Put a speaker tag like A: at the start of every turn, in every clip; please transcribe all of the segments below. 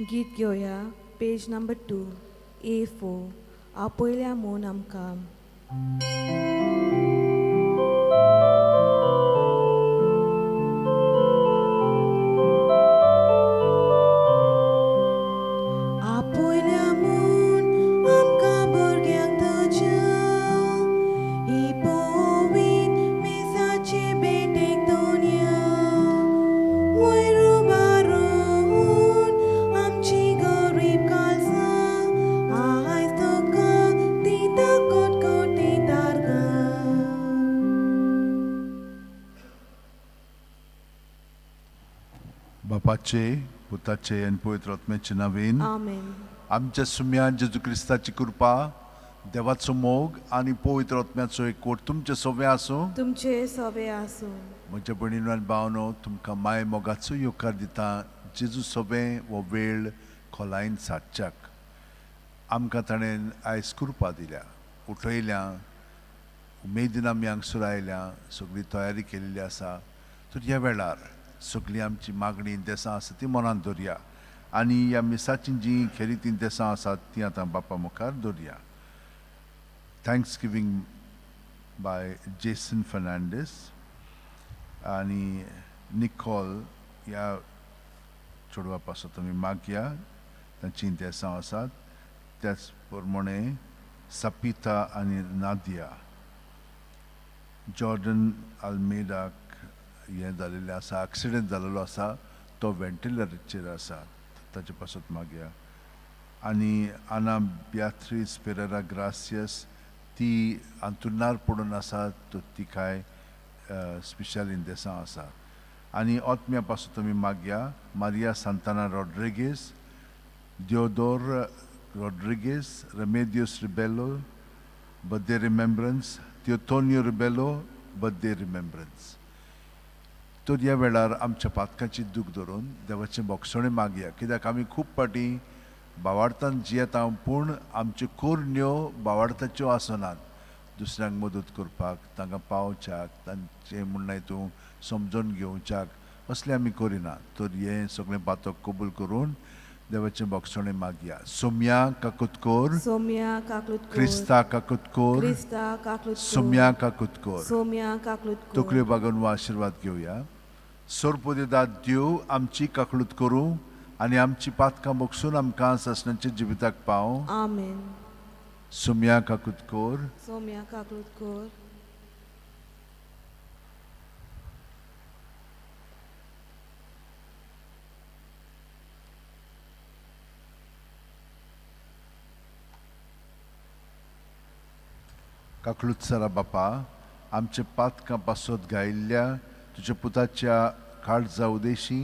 A: गीत घेवया page number 2 A4 आ पयल्या मोन आमकां
B: बापाचे, पुताचे आणि पवित्र आत्म्याचे नावेन
A: आमेन.
B: आमच्या सुम्यान जेजू क्रिस्ताची कृपा, देवाचो मोग आणि पवित्र आत्म्याचो एकवट तुमचे सगळे आसूं.
A: तुमचे सवे आसूं.
B: म्हज्या भयणीनो आनी भावनो, तुमकां माय मोगाचो येवकार दिता. जेजू सगळे हो वेळ खोलायेन सादच्याक आमकां ताणें आयज कृपा दिल्या, उठयल्या, उमेदीन आमी हांगसर आयल्या, सगळी तयारी केलेली आसा. तर ह्या वेळार सगळी आमची मागणी इंतेसां आसा ती मनान दवरया आनी ह्या मिसाची जी खरी इंतेसां आसात ती आतां बापा मुखार दवरया. Thanksgiving by Jason Fernandes आनी निकॉल ह्या चेडवा पासून तुमी मागया, तांची इंतेसां आसात. त्याच प्रमाणे सपिता आनी नादिया, जॉर्डन आल्मेडाक हें जालेलें आसा, एक्सिडेंट जालेलो आसा, तो वेंटिलेटराचेर आसा, ताचे पासून मागया. आनी आना बियात्रीस पेरेरा ग्रासियस, ती अंतुर्नार पडून आसा, तो ती कांय स्पेशल इंतेसां आसा. आनी ओतम्या पासून तुमी मागया. Maria Santana Rodrigues, Diodor Rodrigues, Remedios Rebelo, birthday remembrance, Teotonio Rebelo, birthday remembrance. तर ह्या वेळार आमच्या पातकाची दूख धरून देवाचें बोगसणें मागया, कित्याक आमी खूब पाटी भावार्थान जियेता पूण आमच्यो कोरण्यो भावार्थाच्यो आसनात. दुसऱ्यांक मदत करपाक, तांकां पावच्याक, तांचे म्हणणें हितून समजून घेवच्याक असलें आमी करिना. तर हें सगळें पातक कबूल करून देवाचें बोगसणें मागया. सोम्या काकुतकोर,
A: सोम्या काकलुतकोर,
B: क्रिस्ता काकुतकोर,
A: क्रिस्ता काकलुतकोर,
B: सोम्या काकुतकोर.
A: सोम्या काकलुतकोर.
B: तकल्यो बागून वा आशिर्वाद घेवया. सोरपोदेदाद देव आमची काकलूत करूं आनी आमची पातकां बोगसून आमकां ससण्याच्या जिविताक पाव.
A: आमेन.
B: सोम्या काकुतकोर,
A: सोम्या काकलुतकोर.
B: काकलूत सरा बापा, आमचे पातकां पासत गायिल्ल्या तुज्या पुताच्या काळजा उदेशी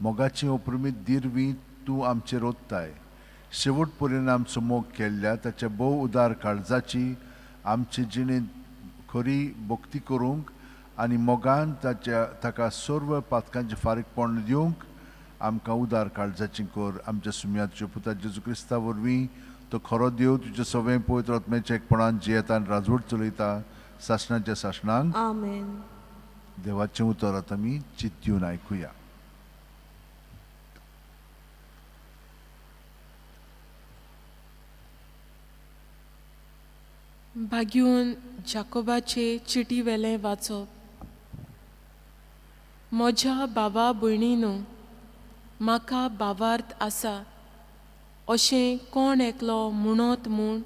B: मोगाची ओपरुमीत दिरवी तूं आमचेर ओत्ताय. शेवट पर्यंत आमचो मोग केल्ल्या ताच्या भोव उदार काळजाची आमचे जिणेंत खरी भक्ती करूंक आनी मोगान ताका सर्व पातकांचे फारीकपण दिवंक आमकां उदार काळजाची कर. आमच्या सुम्या तुज्या पुता जेजू क्रिस्ता वरवीं तो खरो देव तुजें सगळें पवित्र आत्म्याच्या एकपणान जियेता आनी राजवट चलयता सासणाच्या सासणांक.
A: आमेन.
B: देवाचें उतर आतां आमी चित दिवन आयकुया.
C: भाग्यून जाकोबाचे चिटी वेलें वाचप. म्हज्या भावा भयणीनो, म्हाका भावार्थ आसा अशें कोण एकलो म्हणत म्हूण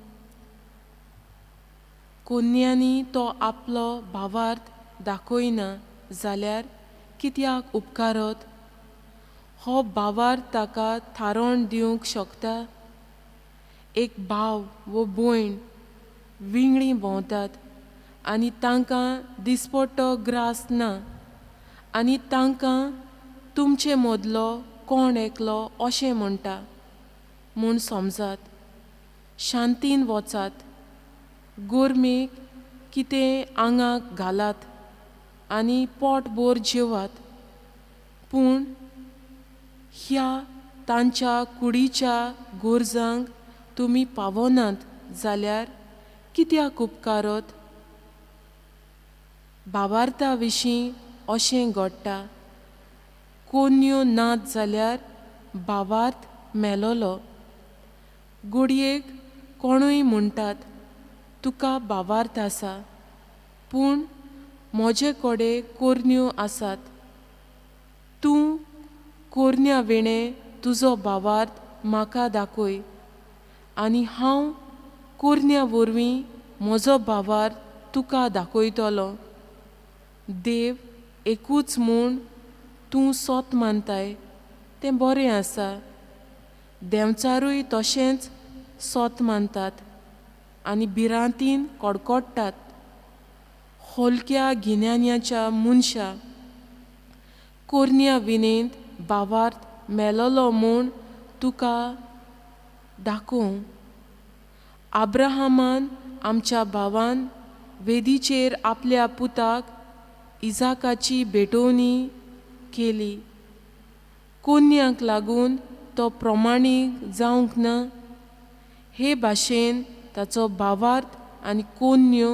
C: कोन्यांनी तो आपलो भावार्थ दाखयना जाल्यार कित्याक उपकारत? हो भावार्थ ताका थारोवन दिवंक शकता. एक भाव वो भयण विंगडी भोंवतात आनी तांकां दिसपट्टो ग्रास ना आनी तांकां तुमचे मदलो कोण एकलो अशें म्हणटा म्हूण समजात. शांतीन वचात, गोरमेक कितें आंगाक घालात आनी पोटभर जेवात. पूण ह्या तांच्या कुडीच्या गोरजांक तुमी पावनात जाल्यार कित्याक उपकारत? भावार्था विशीं अशें घडटा. कोन्यो नात जाल्यार भावार्थ मेलोलो. गुडयेक कोणूय म्हणटात तुका भावार्थ आसा, पूण म्हजे कोडे कोरन्यो आसात. तूं कोरन्या विणे तुजो भावार्थ म्हाका दाखय, आनी हांव कोरन्या वरवीं म्हजो भावार्थ तुका दाखयतलो. देव एकूच म्हूण तूं सोत मानताय तें बरें आसा. देंवचारूय तशेंच सोत मानतात आनी भिरांतीन कडकडटात. होलक्या गिन्यान्याच्या मनशा कोरन्या विनेंत भावार्थ मेलोलो म्हूण तुका दाखोवं. आब्राहामान आमच्या भावान वेदीचेर आपल्या पुताक इजाकाची भेटोवणी केली. कोन्यांक लागून तो प्रमाणीक जावंक ना. हे भाशेन ताचो भावार्थ आनी कोन्यो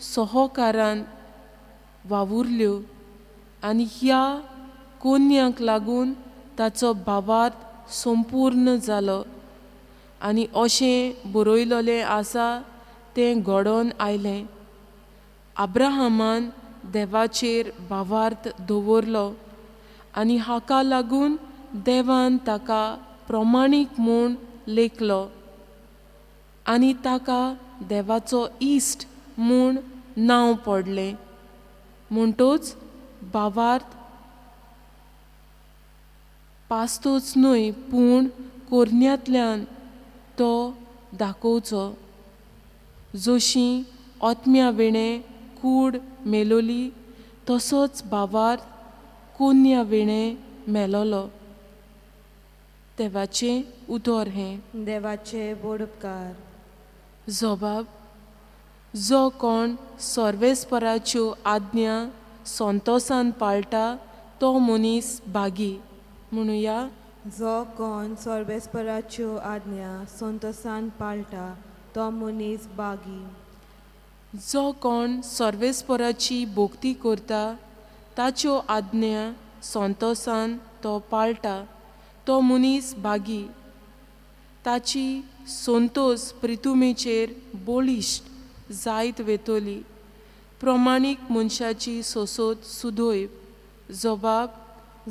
C: सहकारान वावुरल्यो, आनी ह्या कोन्यांक लागून ताचो भावार्थ संपूर्ण जालो. आनी अशें बरयलोलें आसा तें घडोवन आयलें. आब्राहामान देवाचेर भावार्थ दवरलो, आनी हाका लागून देवान ताका प्रमाणीक म्हूण लेखलो, आनी ताका देवाचो इश्ट म्हूण नांव पडलें. म्हणटूच भावार्थ पास्तूच न्हय, पूण कोरन्यांतल्यान तो दाखोवचो. जशीं ओतम्या विणे कूड मेलोली, तसोच भावार्थ कोन्या विणे मेलोलो. देवाचें उतर हें.
A: देवाचे व्हड उपकार.
C: जबाब: जो कोण सर्वेस्पराच्यो आज्ञा sontasan पाळटा तो मनीस भागी. म्हणुया:
A: जो कोण सोर्बेस्पराच्यो आज्ञा sontasan पाळटा तो मनीस बागी.
C: जो कोण सर्वेस्पराची भोक्ती करता ताच्यो आज्ञा sontasan तो पाळटा तो मनीस भागी. ताची संतोस प्रितुमेचेर बळिश्ट जायत वेतोली. प्रमाणीक मनशाची सोसोत सुदोयब. जबाब: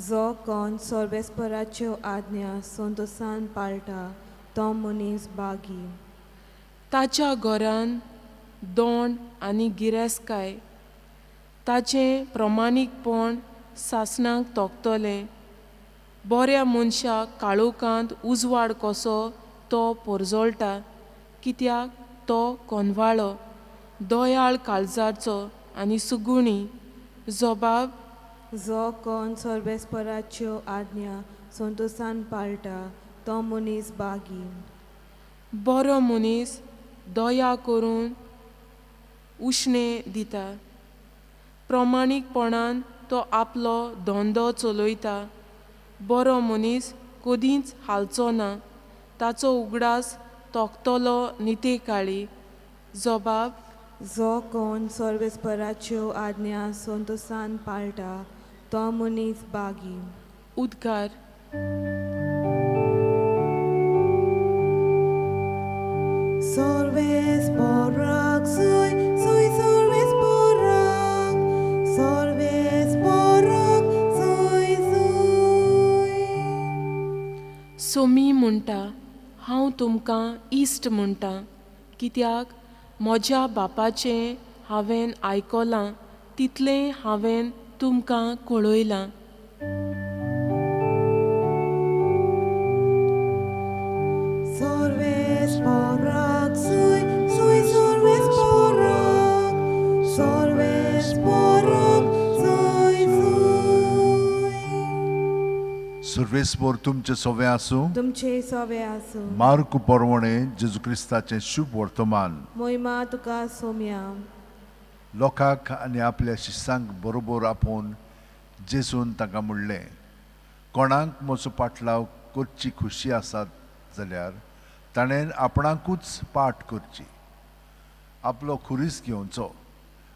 A: जो कोण सोर्बेस्पराच्यो आज्ञा sontasan पाळटा तो मनीस बागी.
C: ताच्या घरान दोण आनी गिरेस्तकाय. ताचें प्रमाणीकपण सासणांक तोखतलें. बऱ्या मनशाक काळोखांत उजवाड कसो तो पोरजोळटा, कित्याक तो कोनवाळो, दोयाळ काळजाचो आनी सुगुणी. जबाब:
A: जो कोण सोर्बेस्पराच्यो आज्ञा sontasan पाळटा तो मनीस बागी.
C: बरो मनीस दया करून उश्णें दिता. प्रमाणीकपणान तो आपलो धंदो चलयता. बरो मनीस कदींच हालचो ना. ताचो उगडास तोखतलो नितेकाळी. जबाब:
A: जो कोण सोर्बेस्पराच्यो आज्ञा sontasan पाळटा तो मनीस बागी.
C: उद्गार.
A: Sorvesporach, soy Sorvesporach, Sorvesporach, soy.
C: Somi म्हणटा हांव तुमकां इश्ट म्हणटां, कित्याक म्हज्या बापाचें हांवें आयकलां तितलें हांवें तुमकां कळयलां.
A: Sorvesporach, soy Sorvesporach, Sorvesporach, soy.
B: सर्वेस्पोर तुमचे सोवे आसूं.
A: तुमचे सवे आसूं.
B: मार्क परवणे जेजू क्रिस्ताचें शुभ वर्तमान.
A: मोहिमा तुका सोम्या.
B: लोकांक आनी आपल्या शिश्यांक बरोबर आपोवन जेजून तांकां म्हणलें, कोणाक म्हजो पाटलाव करची खुशी आसात जाल्यार ताणें आपणाकूच पाट करची, आपलो खुरीस घेवचो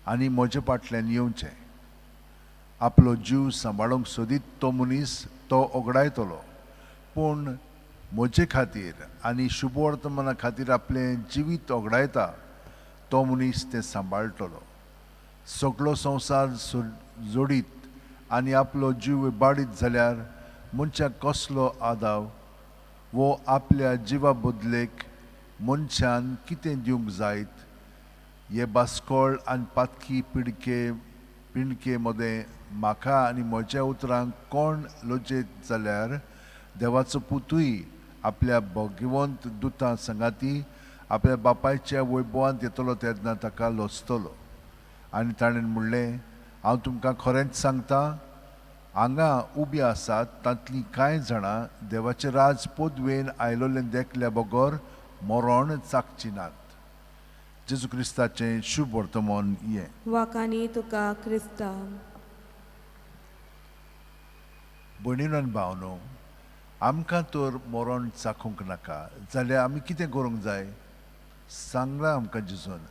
B: आनी म्हजे फाटल्यान येवचें. आपलो जीव सांबाळूंक सोदीत तो मनीस तो ओगडायतलो, पूण म्हजे खातीर आनी शुभवर्तमाना खातीर आपलें जिवीत ओगडायता तो मनीस तें सांबाळटलो. सगळो संवसार जोडीत आनी आपलो जीव इबाडीत जाल्यार मनशाक कसलो आदाव वो आपल्या जिवा बदलेक मनशान कितें दिवंक जायत. हे बास्कोळ आनी पातकी पिणके मदें म्हाका आनी म्हज्या उतरांक कोण लोचयत जाल्यार देवाचो पुतूय आपल्या भगवंत दुतां संगाती आपल्या बापायच्या वैभवांत येतलो तेन्ना ताका लोचतलो. आनी ताणें म्हणलें, हांव तुमकां खरेंच सांगता, हांगा उबी आसात तांतलीं कांय जाणां देवाचें राज पोदवेन आयलोलें देखल्या बगर मरण चाखची नात. जेजू क्रिस्ताचें शुभ वर्तमान हें.
A: वाकानी तुका क्रिस्ता.
B: भयणीनो आनी भावनो, आमकां तर मरण चाखूंक नाका जाल्यार आमी कितें करूंक जाय? सांगलां आमकां जेजून,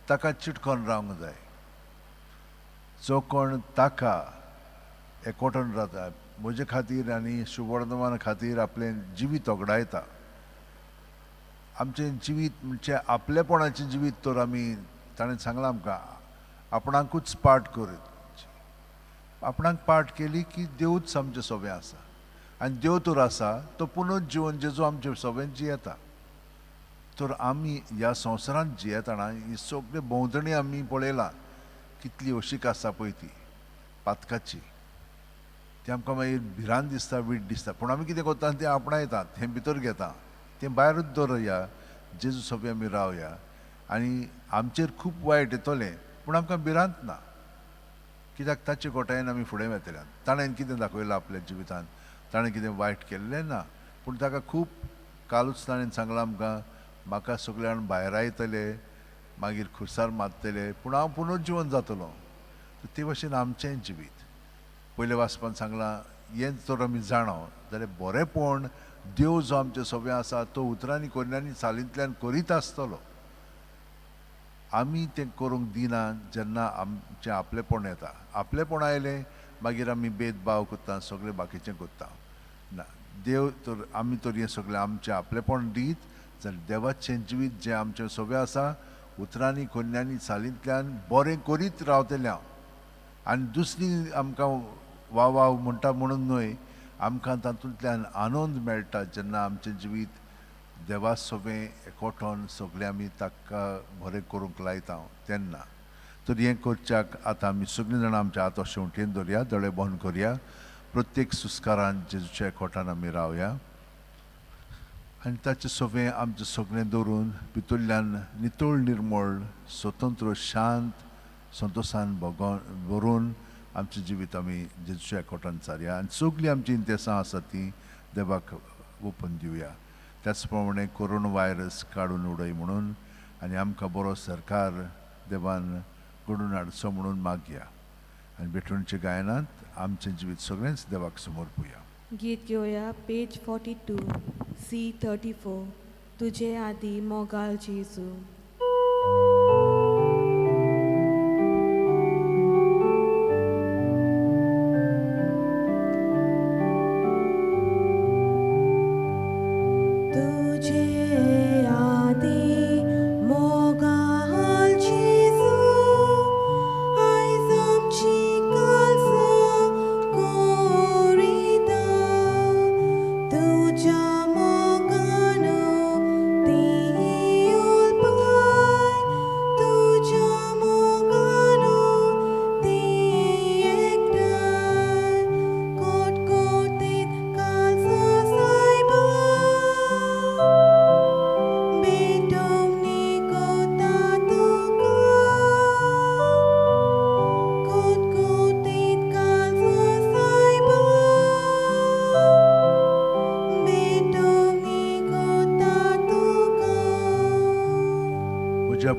B: ताका चिटकोन रावंक जाय. जो कोण ताका एकवटून रावता, म्हजे खातीर आनी शुभवर्तमाना खातीर आपलें जिवीत ओगडायता. आमचें जिवीत म्हणजे आपलेपणाचें जिवीत तर आमी, ताणें सांगलां आमकां, आपणाकूच पाट करीत. आपणाक पाट केली की देवूच आमचें सोबें आसा. आनी देव तर आसा तो पुनर्जीवन जेजू आमचे सोबें जियेता. तर आमी ह्या संवसारांत जियेतना ही सगळी भोंवतणी आमी पळयलां कितली अशीक आसा पळय ती पातकाची. ती आमकां मागीर भिरांत दिसता, वीट दिसता. पूण आमी कितें करता, तें आपणायतात, तें भितर घेता, तें भायरूच दवरया, जेजू सोबें आमी रावया. आनी आमचेर खूब वायट येतलें पूण आमकां भिरांत ना, कित्याक ताचे कोटायेन आमी फुडें वेतल्यात. ताणें कितें दाखयलां आपल्या जिवितांत, ताणें कितें वायट केल्लें ना. पूण ताका खूब कालूच ताणें सांगलां आमकां, म्हाका सगळे जाण भायर आयतले, मागीर खुर्सार मारतले, पूण हांव पुनर्जीवन जातलो. ते भशेन आमचें जिवीत. पयले वाचपान सांगलां, हें जर आमी जाणो जाल्यार बरेंपण देव जो आमचे सोबें आसा तो उतरांनी कोन्यांनी चालींतल्यान करीत आसतलो. आमी तें करूंक दिना जेन्ना आमचें आपलेपण येता. आपलेपण आयलें मागीर आमी भेदभाव करता, सगळें बाकीचें करता. ना, देव तर आमी तर हें सगळें आमचें आपलेपण दीत जाल्यार देवाचें जिवीत जें आमचें सोबें आसा उतरांनी कोन्यांनी चालींतल्यान बरें करीत रावतलें हांव. आनी दुसरी आमकां वाव वाव म्हणटा म्हणून न्हय, आमकां तातूंतल्यान आनंद मेळटा जेन्ना आमचें जिवीत देवा सोबें एकवटोन सगळें आमी ताका बरें करूंक लायता तेन्ना. तर हें करच्याक आतां आमी सगळीं जाणां आमच्या हात शेवटेन दवरया, दोळे बंद करया, प्रत्येक सुस्कारान जेजूच्या एकवटान आमी रावया. आनी ताचे सोबें आमचें सगळें दवरून भितरल्यान नितळ निर्मळ स्वतंत्र शांत संतोशान भरून आमचें जिवीत आमी जेजूच्या एकवटान चारया. आनी सगळीं आमचीं इंतेसां आसा तीं देवाक ओपून दिवया. त्याच प्रमाणे कोरोना व्हायरस काडून उडय म्हणून आनी आमकां बरो सरकार देवान घडून हाडचो म्हणून मागया. आनी बेटूणच्या गायनांत आमचें जिवीत सगळेंच देवाक समोर पळोवया.
A: गीत घेवया पेज 42 C34. तुजे आदी मोगाल जेजू.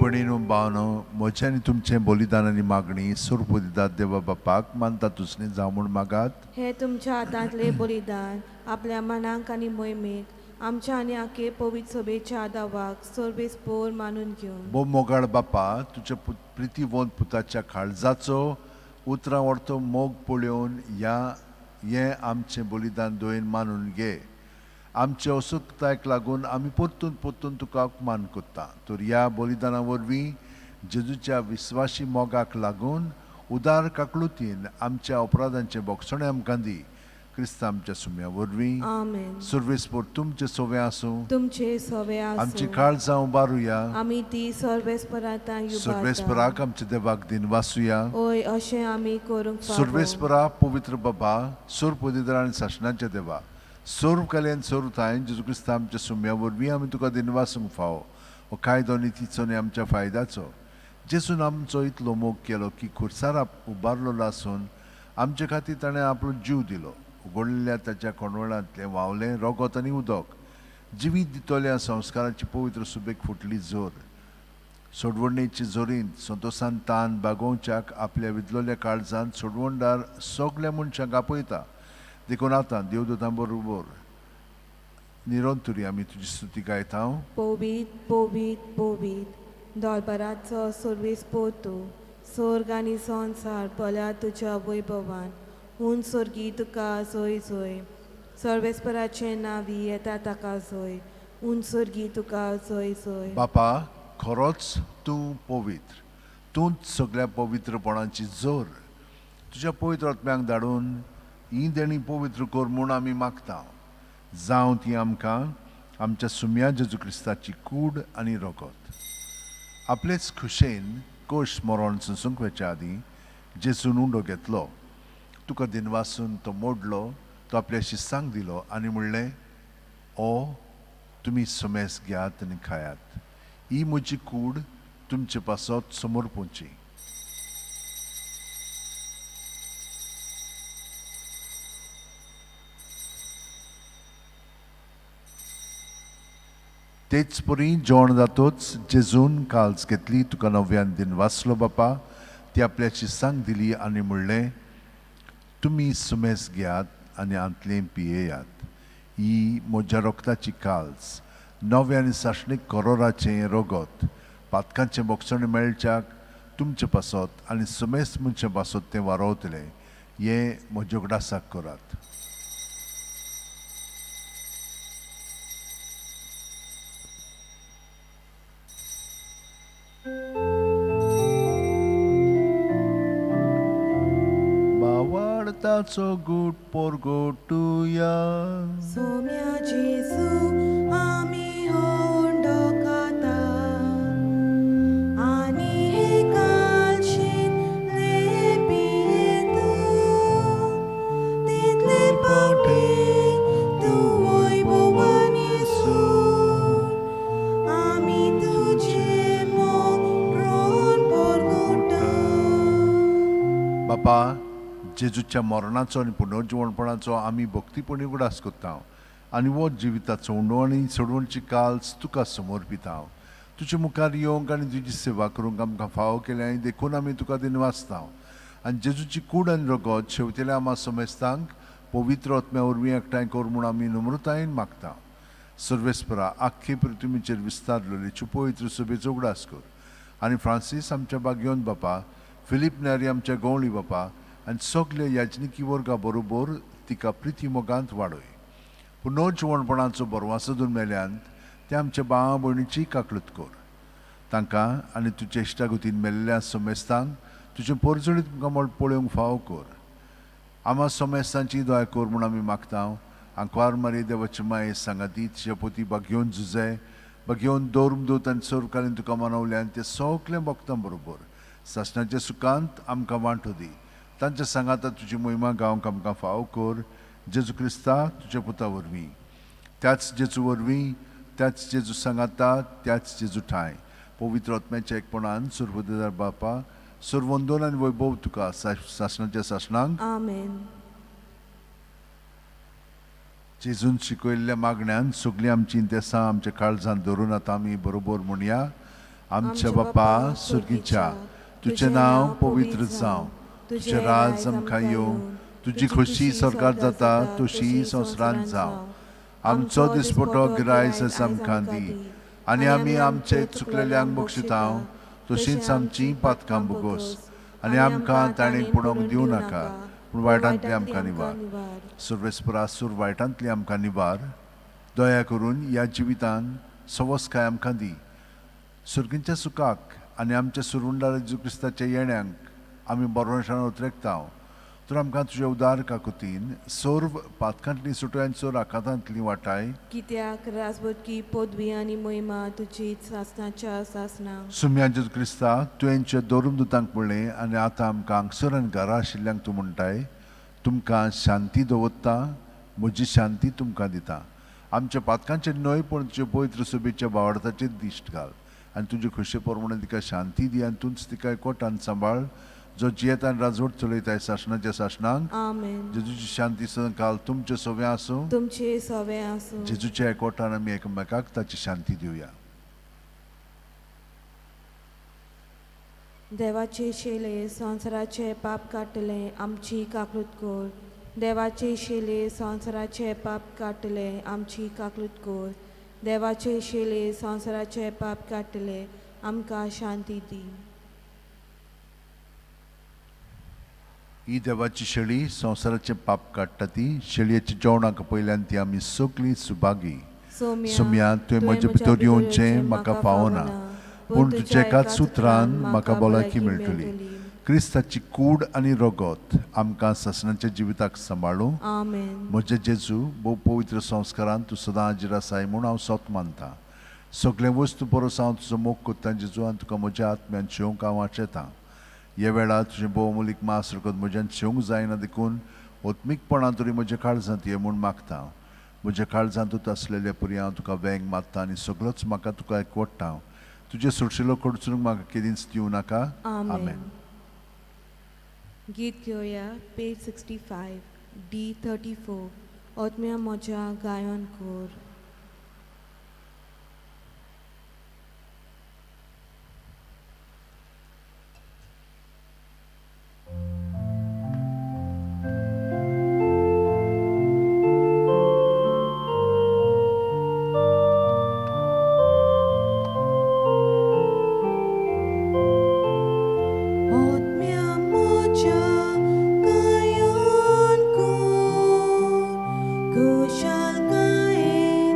B: भयणीनो भावनो, म्हजें आनी तुमचें बलिदान आनी मागणी सुर्प दितात देवा बापाक मानता तुसनी जावं म्हूण मागात.
A: हे तुमच्या हातांतले बलिदान आपल्या मनाक आनी मोहिमेक आमच्या आनी आखे पवित्र सभेच्या आदावाक सर्वेस्पोर मानून घेवन.
B: बो मोगाळ बापा, तुज्या प्रितीवंत पुताच्या काळजाचो उतरां व्हरतो मोग पळोवन हें आमचें बलिदान दोयन मानून घे आमचे असुरतायेक लागून आमी परतून परतून तुका अपमान करता. तर ह्या बलिदाना वरवीं जेजूच्या विस्वासी मोगाक लागून उदार काकळुतीन आमच्या अपराधांचे बोगसणे आमकां दी. क्रिस्त आमच्या सुम्या वरवीं
A: आमेन.
B: सर्वेस्पर तुमचे सोवे आसूं.
A: तुमचे सवे
B: आमची
A: आसूं.
B: काळजां उबारुया.
A: आमी ती सर्वेस्परांता
B: सर्वेस्पराक आमचे देवाक दिन वासुया.
A: ओय अशें आमी करूंक फावो.
B: सर्वेस्परा पवित्र बाबा, सोर पवित्र आनी शासनाचे देवा, सोर कलेन सोर थायन जेजू क्रिस्त आमच्या सुम्या वरवीं आमी तुका दिन वासूंक फावो. हो कायदो नितीचो आनी आमच्या फायद्याचो. जेजून आमचो इतलो मोग केलो की खुर्सार उबारलेलो आसून आमचे खातीर ताणें आपलो जीव दिलो. उगडलेल्या ताच्या कोंडवळांतलें व्हांवलें रगत आनी उदक, जिवीत दितल्या संस्काराची पवित्र सुबेक फुटली जोर. सोडवणेची जोरीन संतोसान तान बागोवच्याक आपल्या विदलोल्या काळजांत सोडवणदार सगल्या मनशांक आपयता. देखून आतां देवदूतां बरोबर निरंतरी आमी तुजी स्तुती गायता.
A: पोवीत पोवीत पोवीत दोळबराचो सर्वेस्पोर तूं, स्वर्ग आनी संवसार भल्या तुज्या वैभवान. हून सर्गी तुका जोय जोय, सर्वेस्पराचे नांवी येता ताका जोय. हून सर्गी तुका जोय जोय.
B: बापा, खरोच तूं पवित्र, तूंच सगळ्या पवित्रपणाची जोर. तुज्या पवित्र आत्म्याक धाडून ही देणी पवित्र कर म्हूण आमी मागता. जावं ती आमकां आमच्या सुम्या जेजू क्रिस्ताची कूड आनी रगत. आपलेच खुशेन कोश मरण सुसूंक वेच्या आदीं जेजून उंडो घेतलो. तुका दिनवासून तो मोडलो, तो आपल्या शिस्सांक दिलो आनी म्हणलें, ओ तुमी सुमेस घेयात आनी खायात. ही म्हजी कूड तुमचे पासत समोर पोवची. तेच परी जेवण जातोच जेजून काल्स घेतली, तुका नव्यान दिन वाचलो बापा. ती आपल्या शिस्सांक दिली आनी म्हणलें, तुमी सुमेस घेयात आनी आंतलें पियेयात. ही म्हज्या रोगताची काल्स, नव्या आनी साशणीक करोराचें रगत. पातकांचें बोगसणें मेळच्याक तुमचे पासत आनी सुमेस मनशे पासत तें वारोवतलें. हें म्हज्या उगडासाक करात. ताचो गूट पोरगोटुया.
A: सोम्या जेजू आमी होंडो खाता आनी हे कालशीन ले पियेतू. तितले पावटी तूं वैभवान येसू, आमी तुजे मोग रोवन पोरगोटा.
B: बापा, जेजूच्या मरणाचो आनी पुनर्जीवणपणाचो आमी भक्तीपणी उगडास करता आनी वो जिविताचो उंडो आनी सोडवणची काल्स तुका समर्पिता. तुजे मुखार येवंक आनी तुजी सेवा करूंक आमकां फावो केल्या आनी देखून आमी तुका दिन वाचता. आनी जेजूची कूड आनी रगत शेवतेल्या आमा समेस्तांक पवित्र आत्म्या वरवीं एकठांय कर म्हूण आमी नम्रतायेन मागता. सर्वेस्परा आख्खे पृथ्वीचेर विस्तारलेली पवित्र सभेचो उगडास कर. आनी फ्रांसीस आमच्या बागयोन बापा, फिलीप नेरी आमच्या गवळी बापा आनी सगळे याजनिकी वर्गा बरोबर तिका प्रिती मोगांत वाडय. पुनर्जीवणपणाचो बरवासो दोन मेल्यांत ते आमच्या भावा भयणीची काकळूत कर. तांकां आनी तुजे इश्टागतीन मेल्ल्या समेस्तांक तुजें परजणीत कमळ पळोवंक फावो कर. आमा समेस्तांची दोय कर म्हूण आमी मागता. आंकवार मारी देवाचे माये सांगातीत शेपोती बागयोन झुजे बागयोन दौरमदूत आनी सोरकालीन तुका मानवल्यान ते सगळे भक्तां बरोबर सासणाच्या सुखांत आमकां वांटो दी. तांच्या सांगाता तुजी मोहिमा गावंक आमकां फावो कर. जेजू क्रिस्ता तुज्या पुता वरवीं, त्याच जेजू वरवीं, त्याच जेजू सांगाता, त्याच जेजू ठाय पवित्र आत्म्याच्या एकपणान सर्वोदर बापा, सर्वंदोन आनी वैभव तुका सासणाच्या सासणांक.
A: आमेन.
B: जेजून शिकयल्ल्या मागण्यांत सगळीं आमची इंतेसां आमच्या काळजांत धरून आतां आमी बरोबर म्हणया. आमच्या बापा सुर्गीच्या, तुजें नांव पवित्र जावं, तुजें राज आमकां येवं, तुजी खुशी स्वर्गांत जाता तशी संवसारांत जावं. आमचो दिसपटो गिरायस आयज आमकां दी आनी आमी आमचे चुकलेल्यांक बक्षिता तशींच आमची पातकां बुगोस आनी आमकां ताणें पडोवंक दिवं नाका, पूण वायटांतली आमकां निवार. सर्वेस्परा सूर वायटांतली आमकां निवार. दया करून ह्या जिवितान सवस काय आमकां दी. सुरगींच्या सुखाक आनी आमच्या सुरुंडार जेजू क्रिस्ताच्या येण्याक आमी बरोवशान उतरेकता. तर आमकां तुज्या उदार काकुतीन सोर्व पातकांतली सुटो आनी चोर आकांतांतली वाटाय.
A: कित्याक राजवटकी पदवी आनी महिमा तुजीच सासणाच्या सासना.
B: सुम्या जेजू क्रिस्ता तुवेंच्या दोरून दुतांक म्हणलें आनी आतां आमकां हांगसर आनी घरा आशिल्ल्यांक तूं म्हणटाय तुमकां शांती दवरता, म्हजी शांती तुमकां दिता. आमच्या पातकांचे नयपण तुजे पवित्र सोबेच्या भावार्थाचेर दिश्ट घाल आनी तुजे खुशे प्रमाणे तिका शांती दी आनी तूंच तिका एकवटान सांबाळ जो जियेत आनी राजवट चलयताय सासणाच्या सासणांक.
A: आमेन.
B: जेजूची शांती सदांकाल तुमचे सोबे आसूं.
A: तुमचे सवे आसूं.
B: जेजूच्या एकवटान आमी एकामेकाक ताची शांती दिवया.
A: देवाचे शेले संवसाराचे पाप काटले आमची काकलूत कोर. देवाचे शेले संवसाराचे पाप काटले आमची काकलूत कोर. देवाचे शेले संवसाराचे पाप काटले आमकां शांती दी.
B: ही देवाची शेळी संवसाराचे पाप काडटा ती शेळयेच्या जेवणाक पयल्यान ती आमी सगळीं सुभागी. सोम्या तुवें म्हजे भितर येवचें म्हाका फावना, पूण तुज्या एकाच सुत्रान म्हाका भलायकी मेळटली. क्रिस्ताची कूड आनी रगत आमकां ससनाच्या जिविताक सांबाळूं.
A: आमेन.
B: म्हजे जेजू भोव पवित्र संस्कारान तूं सदां हाजीर आसाय म्हूण हांव सोत मानतां. सगळे वस्तू परस हांव तुजो मोग कोत्तां जेजू आनी तुका म्हज्या आत्म्यान शिवंक हांव वाचयतां. ह्या वेळार तुजें भोवमूलीक मास रगत म्हज्यान शिवंक जायना देखून ओत्मीकपणान तरी म्हज्या काळजांत ये म्हूण मागतां. म्हज्या काळजांतूच आसलेल्या परी हांव तुका वेंग मागतां आनी सगळोच म्हाका तुका एकवडटा. तुजे सुटशिल्लो कडचूंक म्हाका केदींच दिवं नाका. आमेन.
A: गीत घेवया पेज 65 D34. ओतम्या म्हज्या गायन कोर. कुशल गाये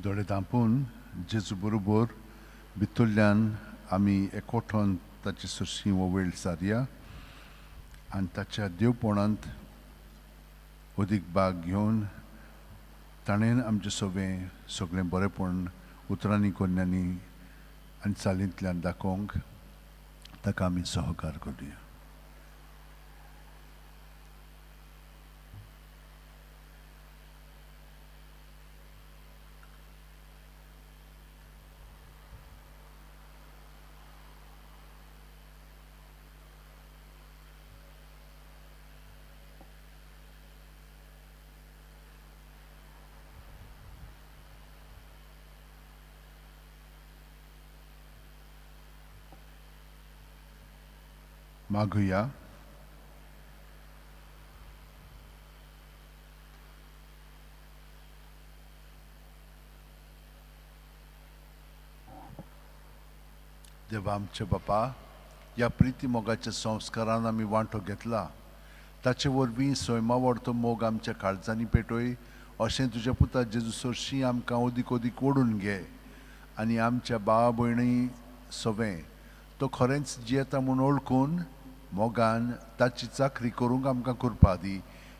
B: दोळे धांपून जेजू बरोबर भितरल्यान आमी एकवठोन ताची सुरशी वो वेळ सारया आनी ताच्या देवपणांत अदीक भाग घेवन ताणें आमचें सगळें बरेंपण उतरांनी कन्यांनी आनी चालींतल्यान दाखोवंक ताका आमी सहकार करुया. मागुया. देवा आमचे बापा, ह्या प्रिती मोगाच्या संस्कारान आमी वांटो घेतला ताचे वरवीं स्वयंवावडतो मोग आमच्या काळजांनी पेटोय अशें तुज्या पुता जेजू सरशी आमकां ओदीक ओदीक ओडून घे आनी आमच्या भावा भयणी सवें तो खरेंच जियेता म्हूण ओळखून मोगान ताची चाकरी करूंक आमकां करपा दी.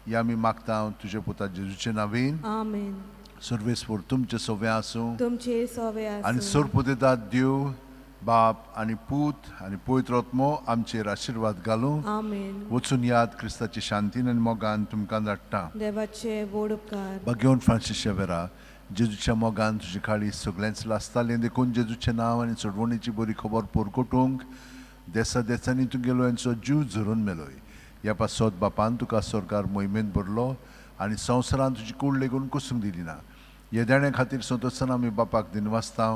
B: हे आमी मागता तुज्या पुता जेजूचे नांवेन.
A: आमेन.
B: सर्वेस्पर तुमचे सवें आसूं
A: तुमचे सवे
B: आनी सोरपुदेदाद देव बाप आनी पूत आनी पवित्र आत्मो आमचेर आशिर्वाद घालूं.
A: आमेन.
B: वचून याद क्रिस्ताची शांतीन आनी मोगान तुमकां धाडटा.
A: देवाचे व्हड उपकार.
B: भाग्यवन फ्रांसीस शेवेरा जेजूच्या मोगान तुजी काळी सगळ्यांच लासतालें देखून जेजूचें नांव आनी चडवणीची बरी खबर पोरकोटूंक देसा देसांनी तूं गेलो यांचो जीव झरून मेलोय. ह्या पासत बापान तुका सरकार मोहिमेंत भरलो आनी संवसारान तुजी कूड लेगून कुसूंक दिली ना. हे देण्या खातीर संतोसान आमी बापाक दिनवासता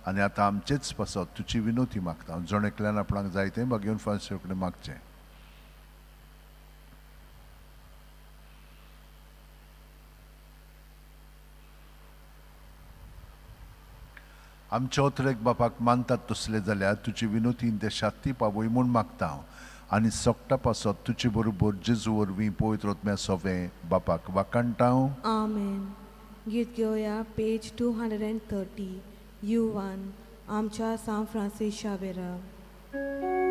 B: आनी आतां आमचेच पासत तुजी विनोती मागता. जोणेकल्यान आपणाक जाय तें भाग्यवन फ्रांसीस कडेन मागचें. आमच्या ओतरेक बापाक मानतात तसले जाल्यार तुजी विनोतीन ते शांती पावय म्हूण मागता आनी सोगटा पासत तुजे बरोबर जेजू वरवीं पवित्र आत्म्या सवें बापाक वाकाणटा.
A: आमेन. गीत घेवया पेज 230 U1 आमच्या सांव फ्रांसीस शावेरा.